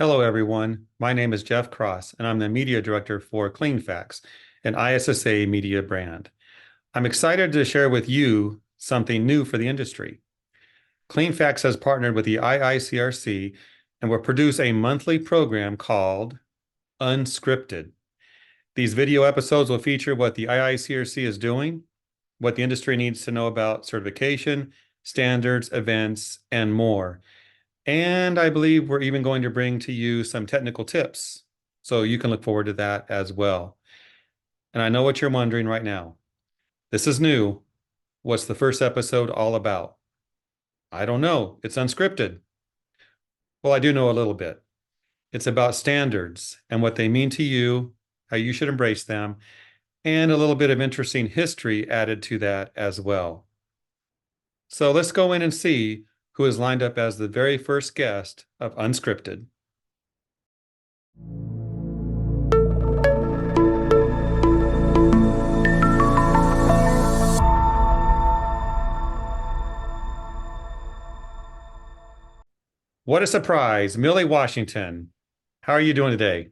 Hello, everyone. My name is Jeff Cross, and I'm the Media Director for Cleanfax, an ISSA media brand. I'm excited to share with you something new for the industry. Cleanfax has partnered with the IICRC and will produce a monthly program called Unscripted. These video episodes will feature what the IICRC is doing, what the industry needs to know about certification, standards, events, and more. And I believe we're even going to bring to you some technical tips. So you can look forward to that as well. And I know what you're wondering right now. This is new. What's the first episode all about? I don't know. It's unscripted. Well, I do know a little bit. It's about standards and what they mean to you, how you should embrace them, and a little bit of interesting history added to that as well. So let's go in and see who is lined up as the very first guest of Unscripted. What a surprise, Mili Washington. How are you doing today?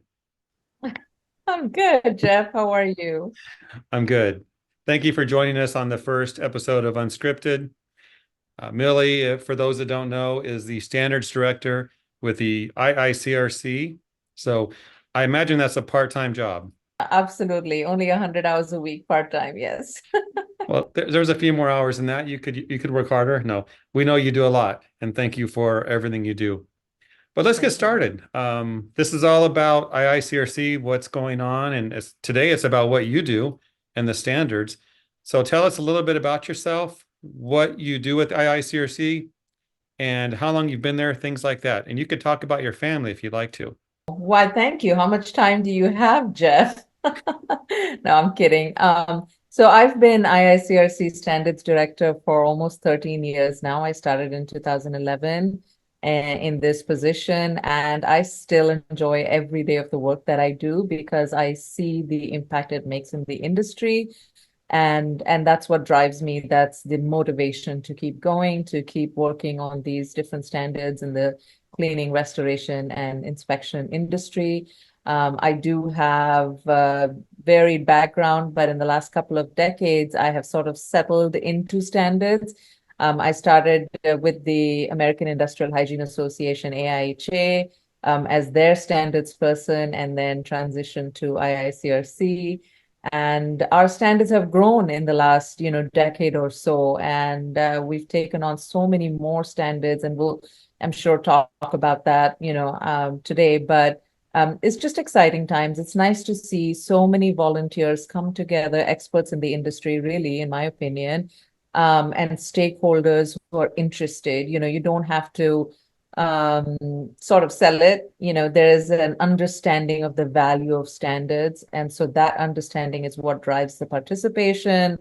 I'm good, Jeff. How are you? I'm good. Thank you for joining us on the first episode of Unscripted. Mili, for those that don't know, is the Standards Director with the IICRC. So I imagine that's a part-time job. Absolutely. Only 100 hours a week, part-time, yes. Well, there's a few more hours than that. You could work harder. No, we know you do a lot, and thank you for everything you do. But let's get Thank you. started. This is all about IICRC, what's going on, and today it's about what you do and the standards. So tell us a little bit about yourself, what you do with IICRC, and how long you've been there, things like that. And you could talk about your family if you'd like to. Why, thank you. How much time do you have, Jeff? No, I'm kidding. So I've been IICRC Standards Director for almost 13 years now. I started in 2011 in this position, and I still enjoy every day of the work that I do because I see the impact it makes in the industry. And that's what drives me. That's the motivation to keep going, to keep working on these different standards in the cleaning, restoration, and inspection industry. I do have a varied background, but in the last couple of decades, I have sort of settled into standards. I started with the American Industrial Hygiene Association, AIHA, as their standards person, and then transitioned to IICRC. And our standards have grown in the last, decade or so, and we've taken on so many more standards, and we'll, I'm sure, talk about that, today. But it's just exciting times. It's nice to see so many volunteers come together, experts in the industry, really, in my opinion, and stakeholders who are interested. You don't have to sort of sell it. There is an understanding of the value of standards, and so that understanding is what drives the participation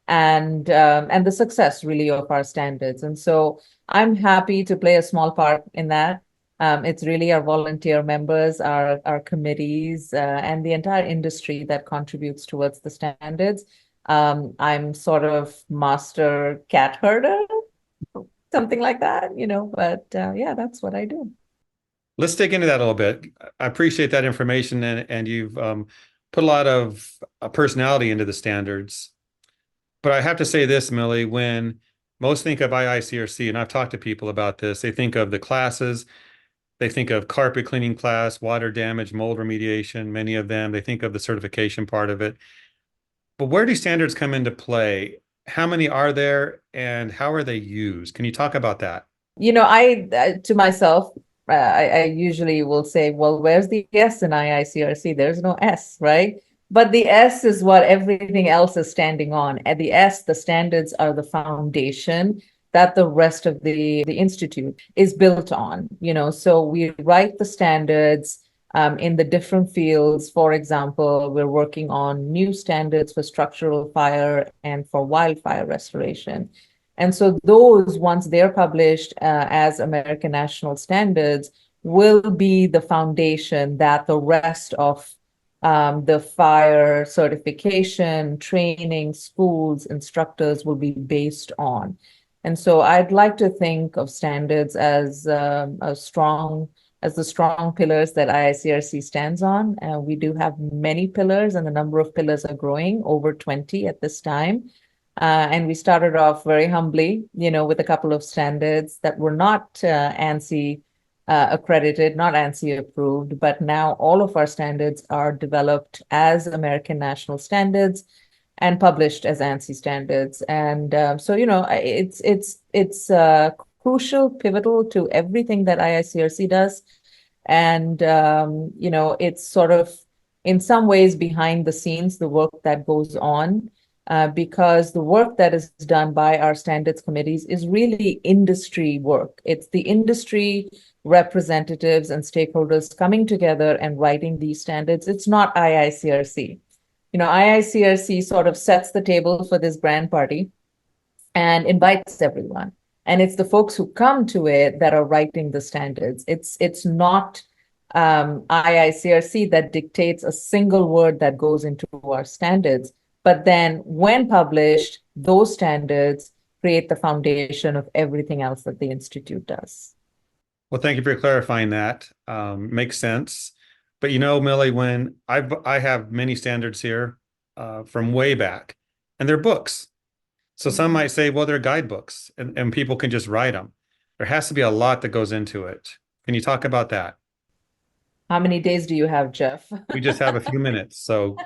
and the success really of our standards. And so I'm happy to play a small part in that. It's really our volunteer members, our committees, and the entire industry that contributes towards the standards. I'm sort of master cat herder, something like that, but yeah, that's what I do. Let's dig into that a little bit. I appreciate that information, and you've put a lot of personality into the standards. But I have to say this, Mili, when most think of IICRC, and I've talked to people about this, they think of the classes. They think of carpet cleaning class, water damage, mold remediation, many of them. They think of the certification part of it. But where do standards come into play? How many are there and how are they used? Can you talk about that? I to myself, I usually will say, well, where's the S in IICRC? There's no S, right? But the S is what everything else is standing on. At the S, the standards are the foundation that the rest of the institute is built on. So we write the standards in the different fields. For example, we're working on new standards for structural fire and for wildfire restoration. And so those, once they're published as American national standards, will be the foundation that the rest of the fire certification, training, schools, instructors will be based on. And so I'd like to think of standards as a strong as the strong pillars that IICRC stands on. We do have many pillars, and the number of pillars are growing, over 20 at this time. And we started off very humbly, with a couple of standards that were not ANSI accredited, not ANSI approved, but now all of our standards are developed as American national standards and published as ANSI standards. And so, it's crucial, pivotal to everything that IICRC does. And, it's sort of, in some ways, behind the scenes, the work that goes on, because the work that is done by our standards committees is really industry work. It's the industry representatives and stakeholders coming together and writing these standards. It's not IICRC. IICRC sort of sets the table for this grand party and invites everyone. And it's the folks who come to it that are writing the standards. It's not IICRC that dictates a single word that goes into our standards. But then when published, those standards create the foundation of everything else that the Institute does. Well, thank you for clarifying that. Makes sense. But Mili, when I have many standards here from way back, and they're books. So some might say, well, they're guidebooks, and people can just write them. There has to be a lot that goes into it. Can you talk about that? How many days do you have, Jeff? We just have a few minutes, so.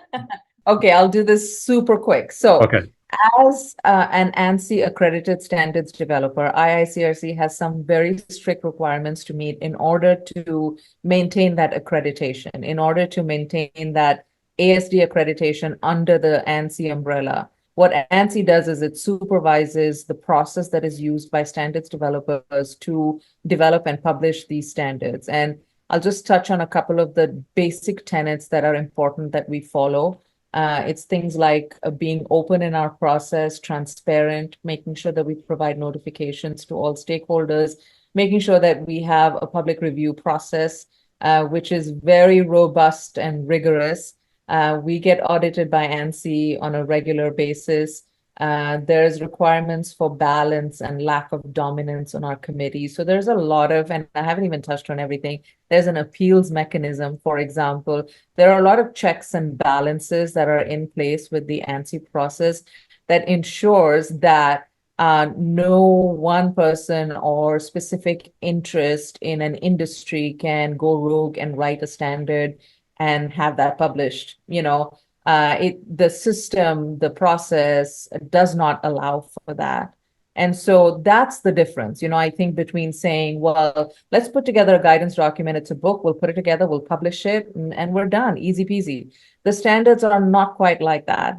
Okay, I'll do this super quick. So, okay. As an ANSI accredited standards developer, IICRC has some very strict requirements to meet in order to maintain that accreditation, in order to maintain that ASD accreditation under the ANSI umbrella. What ANSI does is it supervises the process that is used by standards developers to develop and publish these standards. And I'll just touch on a couple of the basic tenets that are important that we follow. It's things like being open in our process, transparent, making sure that we provide notifications to all stakeholders, making sure that we have a public review process, which is very robust and rigorous. We get audited by ANSI on a regular basis. There's requirements for balance and lack of dominance on our committee. So there's a lot of, and I haven't even touched on everything. There's an appeals mechanism, for example. There are a lot of checks and balances that are in place with the ANSI process that ensures that no one person or specific interest in an industry can go rogue and write a standard and have that published. The system, the process does not allow for that. And so that's the difference, I think, between saying, well, let's put together a guidance document. It's a book. We'll put it together. We'll publish it and we're done. Easy peasy. The standards are not quite like that.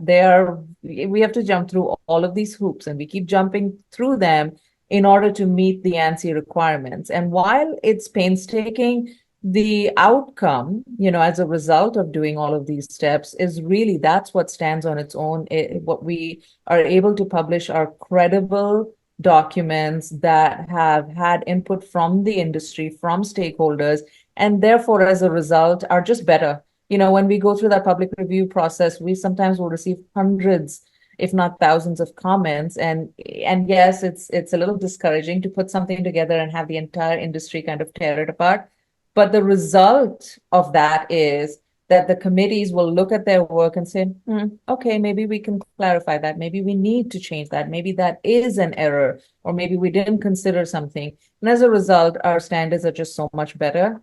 We have to jump through all of these hoops, and we keep jumping through them in order to meet the ANSI requirements. And while it's painstaking, the outcome, as a result of doing all of these steps is really, that's what stands on its own. What we are able to publish are credible documents that have had input from the industry, from stakeholders, and therefore, as a result, are just better. When we go through that public review process, we sometimes will receive hundreds, if not thousands of comments. And yes, it's a little discouraging to put something together and have the entire industry kind of tear it apart. But the result of that is that the committees will look at their work and say, okay, maybe we can clarify that. Maybe we need to change that. Maybe that is an error, or maybe we didn't consider something. And as a result, our standards are just so much better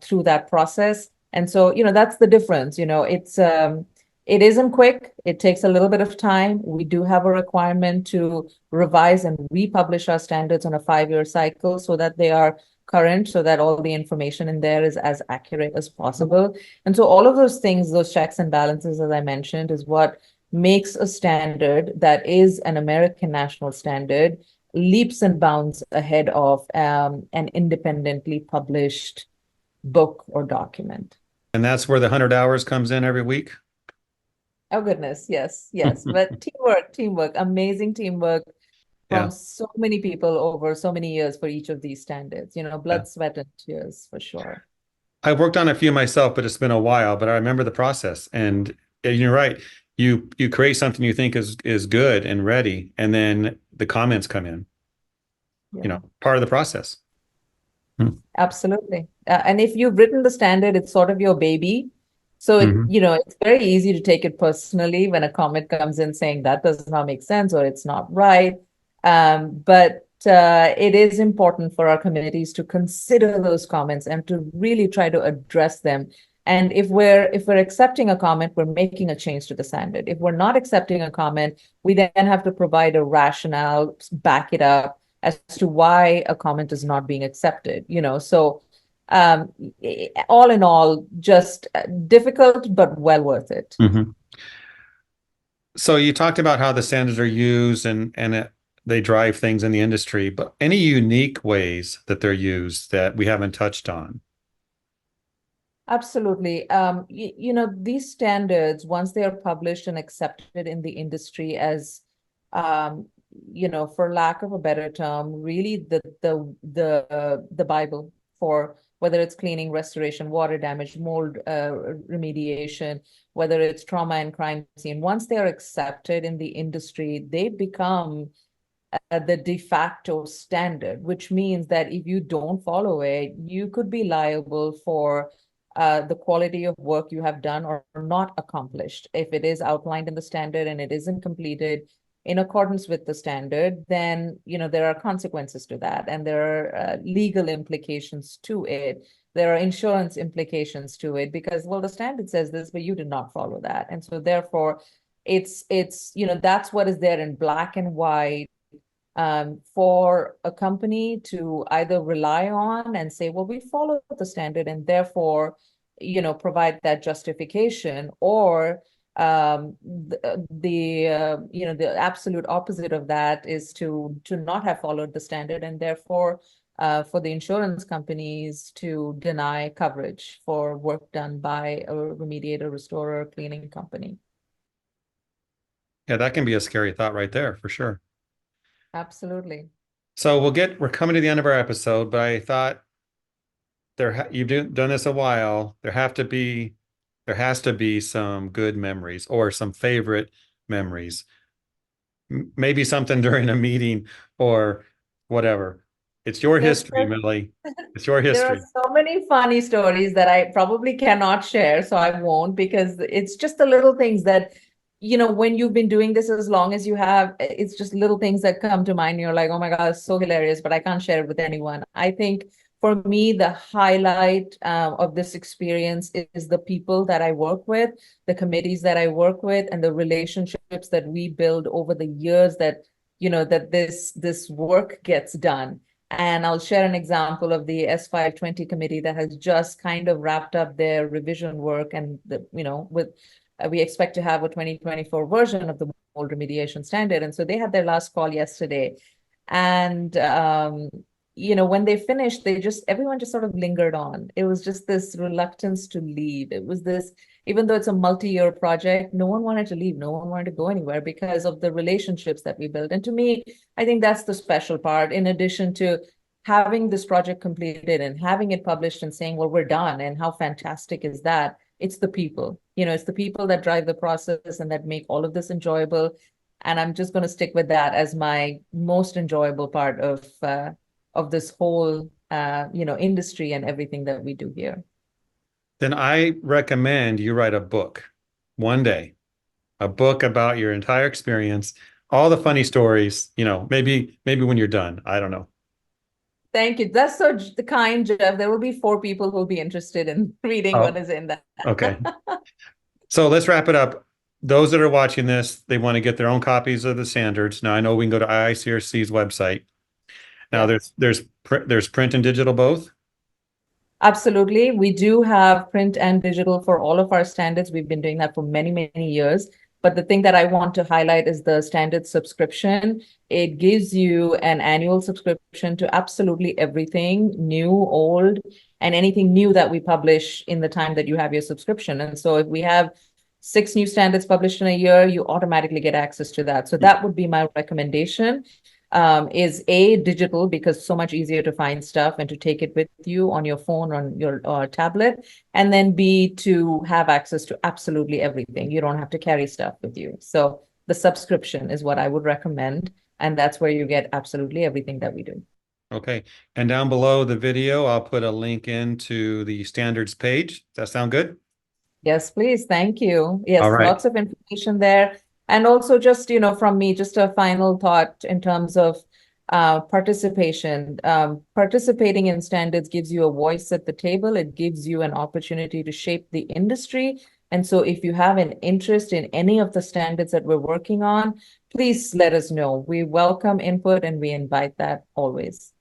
through that process. And so, that's the difference. It isn't quick. It takes a little bit of time. We do have a requirement to revise and republish our standards on a 5-year cycle so that they are current, so that all the information in there is as accurate as possible. And so all of those things, those checks and balances, as I mentioned, is what makes a standard that is an American national standard leaps and bounds ahead of an independently published book or document. And that's where the 100 hours comes in every week? Oh, goodness. Yes. But teamwork, amazing teamwork from so many people over so many years for each of these standards, blood, sweat, and tears for sure. I've worked on a few myself, but it's been a while, but I remember the process. And you're right. You create something you think is good and ready, and then the comments come in, part of the process. Absolutely. And if you've written the standard, it's sort of your baby. So Mhm. it's very easy to take it personally when a comment comes in saying that does not make sense or it's not right. But it is important for our committees to consider those comments and to really try to address them. And if we're accepting a comment, we're making a change to the standard. If we're not accepting a comment, we then have to provide a rationale, back it up as to why a comment is not being accepted. So um, all in all, just difficult, but well worth it. Mhm. So you talked about how the standards are used they drive things in the industry, but any unique ways that they're used that we haven't touched on? Absolutely. These standards, once they are published and accepted in the industry as, um, for lack of a better term, really the Bible for whether it's cleaning, restoration, water damage, mold remediation, whether it's trauma and crime scene. Once they are accepted in the industry, they become the de facto standard, which means that if you don't follow it, you could be liable for the quality of work you have done or not accomplished. If it is outlined in the standard and it isn't completed in accordance with the standard, then there are consequences to that, and there are legal implications to it. There are insurance implications to it because, well, the standard says this, but you did not follow that, and so therefore, it's that's what is there in black and white for a company to either rely on and say, well, we follow the standard and therefore, provide that justification, or the absolute opposite of that is to not have followed the standard and therefore for the insurance companies to deny coverage for work done by a remediator, restorer, cleaning company. Yeah, that can be a scary thought right there for sure. Absolutely. So we're coming to the end of our episode, but I thought done this a while. There has to be some good memories or some favorite memories. Maybe something during a meeting or whatever. It's your There, history, there Millie. It's your There are history. so many funny stories that I probably cannot share, so I won't because it's just the little things that, when you've been doing this as long as you have, it's just little things that come to mind. You're like, oh my God, it's so hilarious, but I can't share it with anyone. I think for me, the highlight of this experience is the people that I work with, the committees that I work with, and the relationships that we build over the years that, that this work gets done. And I'll share an example of the S520 committee that has just kind of wrapped up their revision work, and we expect to have a 2024 version of the mold remediation standard. And so they had their last call yesterday, and when they finished, everyone just sort of lingered on. It was just this reluctance to leave. It was this, even though it's a multi-year project, no one wanted to leave, no one wanted to go anywhere because of the relationships that we built. And to me, I think that's the special part, in addition to having this project completed and having it published and saying, well, we're done. And how fantastic is that? It's the people, it's the people that drive the process and that make all of this enjoyable. And I'm just going to stick with that as my most enjoyable part of this whole, industry and everything that we do here. Then I recommend you write a book one day, a book about your entire experience, all the funny stories, maybe when you're done. I don't know. Thank you. That's so kind, Jeff. There will be 4 people who will be interested in reading what Oh, is in that. okay. So let's wrap it up. Those that are watching this, they want to get their own copies of the standards. Now I know we can go to IICRC's website. Now Yes. there's print and digital both. Absolutely. We do have print and digital for all of our standards. We've been doing that for many, many years. But the thing that I want to highlight is the standard subscription. It gives you an annual subscription to absolutely everything, new, old, and anything new that we publish in the time that you have your subscription. And so if we have 6 new standards published in a year, you automatically get access to that. So that would be my recommendation. Is A, digital, because so much easier to find stuff and to take it with you on your phone or on your tablet. And then B, to have access to absolutely everything. You don't have to carry stuff with you. So the subscription is what I would recommend. And that's where you get absolutely everything that we do. Okay. And down below the video, I'll put a link into the standards page. Does that sound good? Yes, please. Thank you. All Yes, right. lots of information there. And also just, from me, just a final thought in terms of participation. Participating in standards gives you a voice at the table. It gives you an opportunity to shape the industry. And so if you have an interest in any of the standards that we're working on, please let us know. We welcome input and we invite that always.